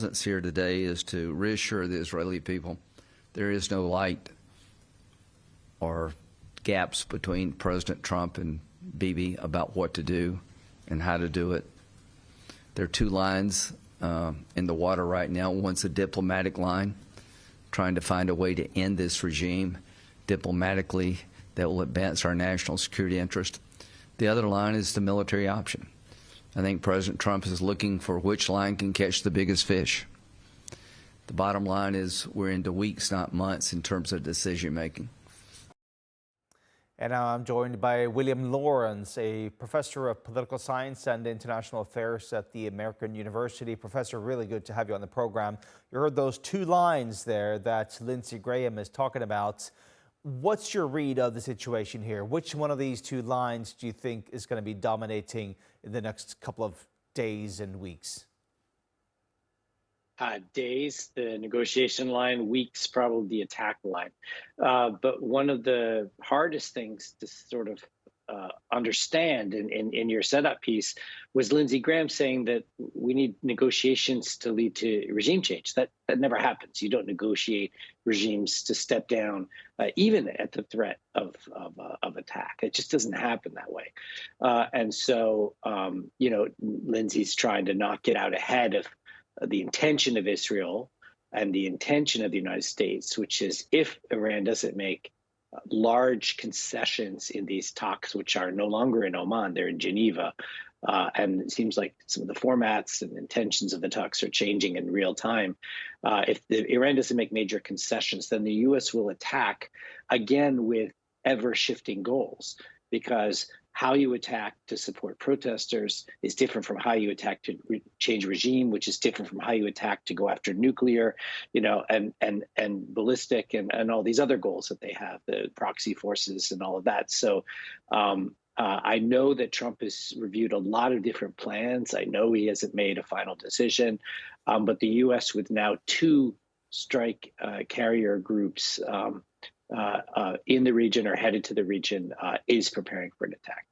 presence here today is to reassure the Israeli people there is no light or gaps between President Trump and Bibi about what to do and how to do it. There are two lines in the water right now. One's a diplomatic line, trying to find a way to end this regime diplomatically that will advance our national security interest. The other line is the military option. I think President Trump is looking for which line can catch the biggest fish. The bottom line is we're into weeks, not months, in terms of decision making. And now I'm joined by William Lawrence, a professor of political science and international affairs at the American University. Professor, really good to have you on the program. You heard those two lines there that Lindsey Graham is talking about. What's your read of the situation here? Which one of these two lines do you think is going to be dominating in the next couple of days and weeks? Days, the negotiation line; weeks, probably the attack line. But one of the hardest things to sort of understand in your setup piece was Lindsey Graham saying that we need negotiations to lead to regime change. That never happens. You don't negotiate regimes to step down, even at the threat of attack. It just doesn't happen that way. And so, Lindsey's trying to not get out ahead of the intention of Israel and the intention of the United States, which is if Iran doesn't make large concessions in these talks, which are no longer in Oman, they're in Geneva. And it seems like some of the formats and intentions of the talks are changing in real time. If Iran doesn't make major concessions, then the U.S. will attack again with ever-shifting goals, because how you attack to support protesters is different from how you attack to change regime, which is different from how you attack to go after nuclear, and ballistic and all these other goals that they have, the proxy forces and all of that. So I know that Trump has reviewed a lot of different plans. I know he hasn't made a final decision, but the U.S. with now two strike carrier groups in the region or headed to the region is preparing for an attack.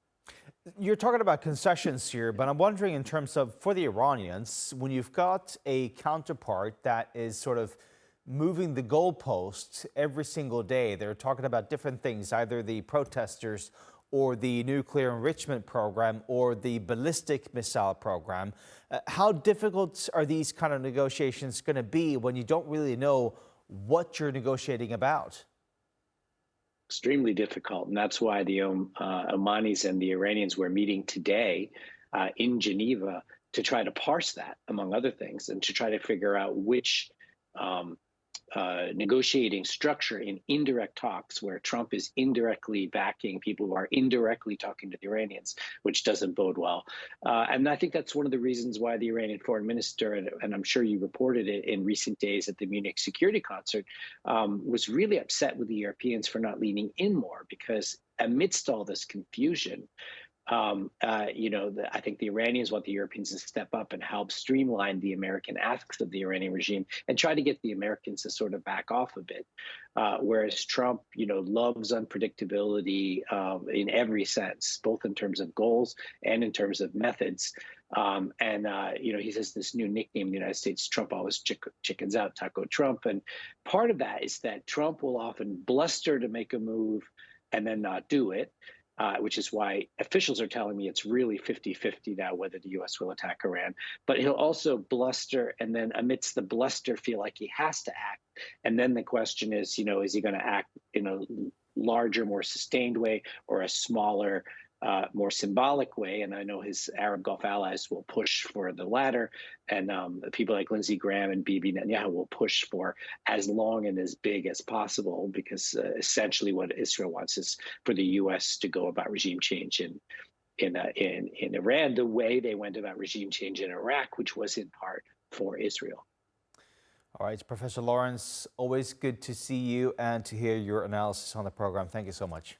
You're talking about concessions here, but I'm wondering in terms of, for the Iranians, when you've got a counterpart that is sort of moving the goalposts every single day, they're talking about different things, either the protesters or the nuclear enrichment program or the ballistic missile program. How difficult are these kind of negotiations going to be when you don't really know what you're negotiating about? Extremely difficult, and that's why the Omanis and the Iranians were meeting today in Geneva to try to parse that, among other things, and to try to figure out which negotiating structure in indirect talks, where Trump is indirectly backing people who are indirectly talking to the Iranians, which doesn't bode well. And I think that's one of the reasons why the Iranian foreign minister, and I'm sure you reported it in recent days at the Munich Security Concert, was really upset with the Europeans for not leaning in more, because amidst all this confusion, I think the Iranians want the Europeans to step up and help streamline the American asks of the Iranian regime and try to get the Americans to sort of back off a bit. Whereas Trump, loves unpredictability in every sense, both in terms of goals and in terms of methods. He says this new nickname in the United States, Trump always chickens out, Taco Trump. And part of that is that Trump will often bluster to make a move and then not do it. Which is why officials are telling me it's really 50-50 now whether the U.S. will attack Iran. But he'll also bluster, and then amidst the bluster feel like he has to act. And then the question is, is he going to act in a larger, more sustained way, or a smaller, more symbolic way? And I know his Arab Gulf allies will push for the latter, and people like Lindsey Graham and Bibi Netanyahu will push for as long and as big as possible, because essentially what Israel wants is for the U.S. to go about regime change in Iran the way they went about regime change in Iraq, which was in part for Israel. All right, Professor Lawrence, always good to see you and to hear your analysis on the program. Thank you so much.